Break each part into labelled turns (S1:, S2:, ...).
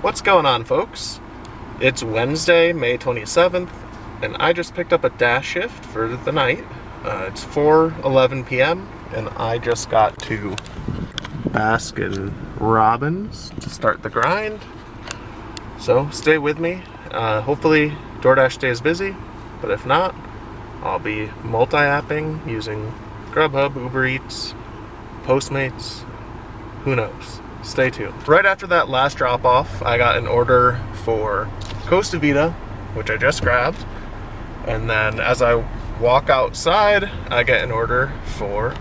S1: What's going on, folks? It's Wednesday, May 27th, and I just picked up a dash shift for the night. It's 4:11 p.m., and I just got to Baskin Robbins to start the grind. So stay with me. Hopefully DoorDash stays busy, but if not, I'll be multi-apping using GrubHub, Uber Eats, Postmates, who knows. Stay tuned. Right after that last drop-off, I got an order for Costa Vita, which I just grabbed. And then as I walk outside, I get an order for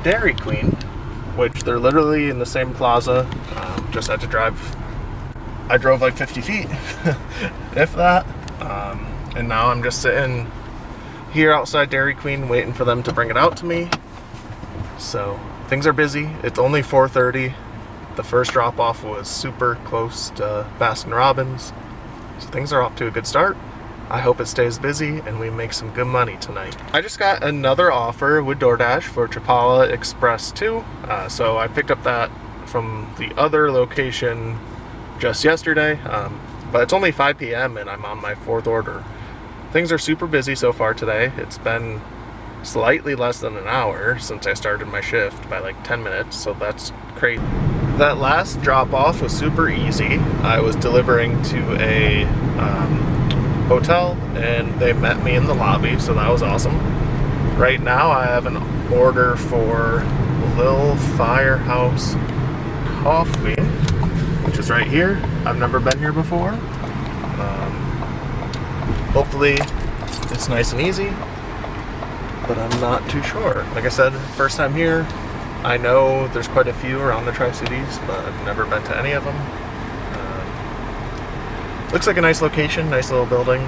S1: Dairy Queen, which they're literally in the same plaza. Just had to drive. I drove like 50 feet, if that. And now I'm just sitting here outside Dairy Queen waiting for them to bring it out to me. So things are busy. It's only 4:30. The first drop off was super close to Baskin Robbins. So things are off to a good start. I hope it stays busy and we make some good money tonight. I just got another offer with DoorDash for Chapala Express 2. So I picked up that from the other location just yesterday. But it's only 5 p.m. and I'm on my fourth order. Things are super busy so far today. It's been slightly less than an hour since I started my shift by like 10 minutes, so that's crazy. That last drop off was super easy. I was delivering to a hotel and they met me in the lobby, so that was awesome. Right now I have an order for Little Firehouse Coffee, which is right here. I've never been here before. Hopefully it's nice and easy, but I'm not too sure. Like I said, first time here. I know there's quite a few around the Tri-Cities, but I've never been to any of them. Looks like a nice location, nice little building.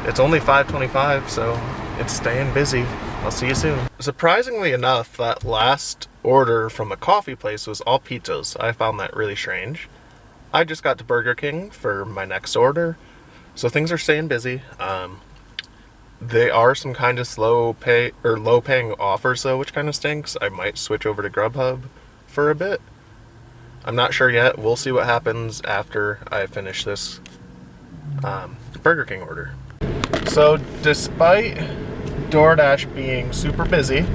S1: It's only 5:25, so it's staying busy. I'll see you soon. Surprisingly enough, that last order from a coffee place was all pizzas. I found that really strange. I just got to Burger King for my next order, so things are staying busy. They are some kind of low paying offers though, which kind of stinks. I might switch over to GrubHub for a bit. I'm not sure yet. We'll see what happens after I finish this Burger King order. So despite DoorDash being super busy,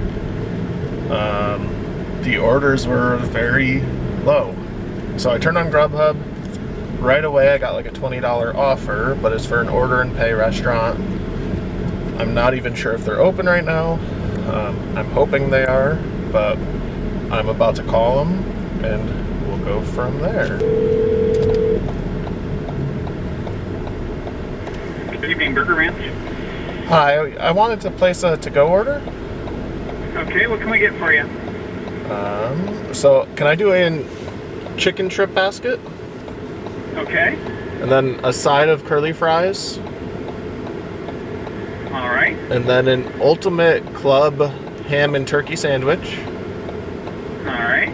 S1: the orders were very low. So I turned on GrubHub. Right away I got like a $20 offer, but it's for an order and pay restaurant. I'm not even sure if they're open right now. I'm hoping they are, but I'm about to call them and we'll go from there.
S2: Good evening, Burger Ranch.
S1: Hi, I wanted to place a to-go order.
S2: Okay, what can we get for you?
S1: So can I do a chicken strip basket?
S2: Okay.
S1: And then a side of curly fries.
S2: All right.
S1: And then an ultimate club ham and turkey sandwich.
S2: All right.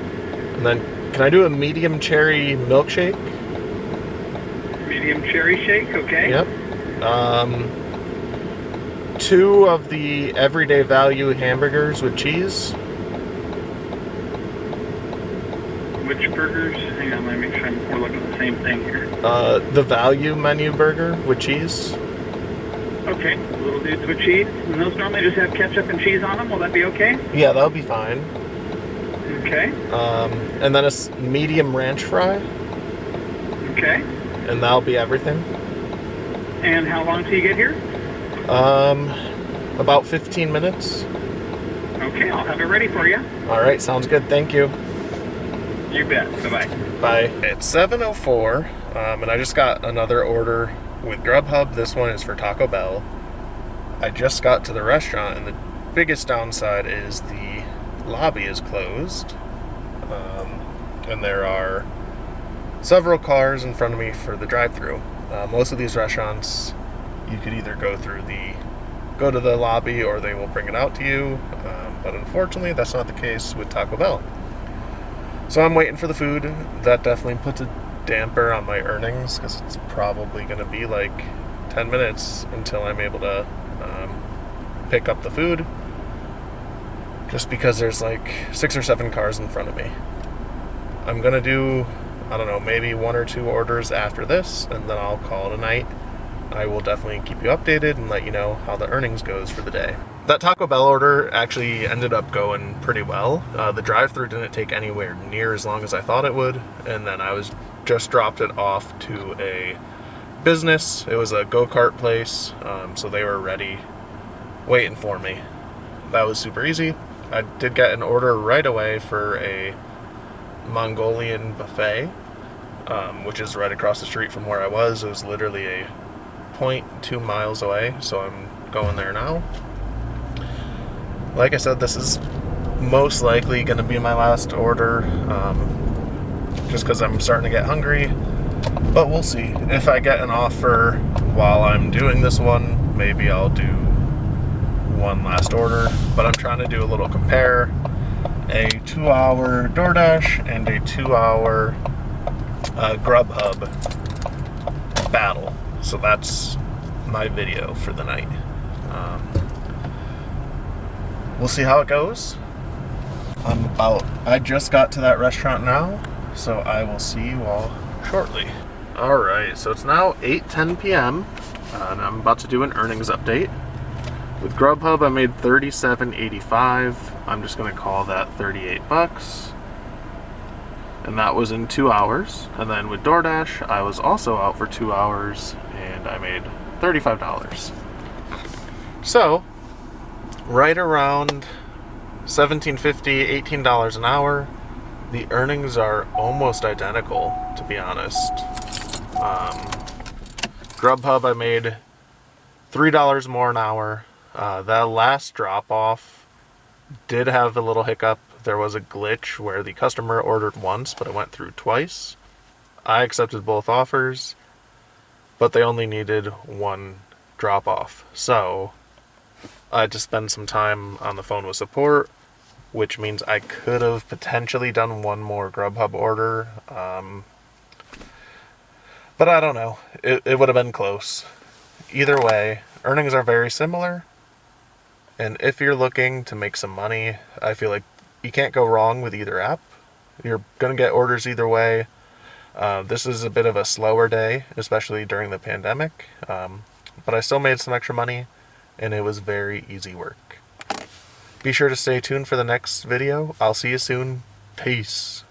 S1: And then can I do a medium cherry milkshake?
S2: Medium cherry shake, okay.
S1: Yep. 2 of the everyday value hamburgers with cheese.
S2: Which burgers? Hang on, let me make sure we're looking at the same thing here.
S1: The value menu burger with cheese.
S2: Okay, little dudes with cheese. And those normally just have ketchup and cheese on them. Will that be okay?
S1: Yeah, that'll be fine.
S2: Okay.
S1: And then a medium ranch fry.
S2: Okay.
S1: And that'll be everything.
S2: And how long till you get here?
S1: About 15 minutes.
S2: Okay, I'll have it ready for you.
S1: All right, sounds good. Thank you.
S2: You bet. Bye-bye.
S1: Bye. It's 7:04, and I just got another order with GrubHub. This one is for Taco Bell. I just got to the restaurant, and the biggest downside is the lobby is closed. And there are several cars in front of me for the drive-thru. Most of these restaurants, you could either go to the lobby or they will bring it out to you. But unfortunately, that's not the case with Taco Bell. So I'm waiting for the food. That definitely puts a damper on my earnings because it's probably going to be like 10 minutes until I'm able to pick up the food, just because there's like 6 or 7 cars in front of me. I'm gonna do I don't know, maybe 1 or 2 orders after this, and then I'll call it a night. I will definitely keep you updated and let you know how the earnings goes for the day. That Taco Bell order actually ended up going pretty well. The drive-thru didn't take anywhere near as long as I thought it would, and then I just dropped it off to a business. It was a go-kart place, so they were ready, waiting for me. That was super easy. I did get an order right away for a Mongolian buffet, which is right across the street from where I was. It was literally a 0.2 miles away, so I'm going there now. Like I said, this is most likely going to be my last order, just because I'm starting to get hungry, but we'll see. If I get an offer while I'm doing this one, maybe I'll do one last order, but I'm trying to do a little compare. A 2-hour DoorDash and a 2-hour GrubHub battle. So that's my video for the night. We'll see how it goes. I just got to that restaurant now, so I will see you all shortly. Alright, so it's now 8:10 p.m. And I'm about to do an earnings update. With GrubHub, I made $37.85. I'm just going to call that $38. And that was in 2 hours. And then with DoorDash, I was also out for 2 hours, and I made $35. So, right around $17.50, $18 an hour. The earnings are almost identical, to be honest. GrubHub, I made $3 more an hour. The last drop-off did have a little hiccup. There was a glitch where the customer ordered once, but it went through twice. I accepted both offers, but they only needed one drop-off. So I had to spend some time on the phone with support, which means I could have potentially done one more GrubHub order. But I don't know. It would have been close. Either way, earnings are very similar. And if you're looking to make some money, I feel like you can't go wrong with either app. You're going to get orders either way. This is a bit of a slower day, especially during the pandemic. But I still made some extra money, and it was very easy work. Be sure to stay tuned for the next video. I'll see you soon. Peace.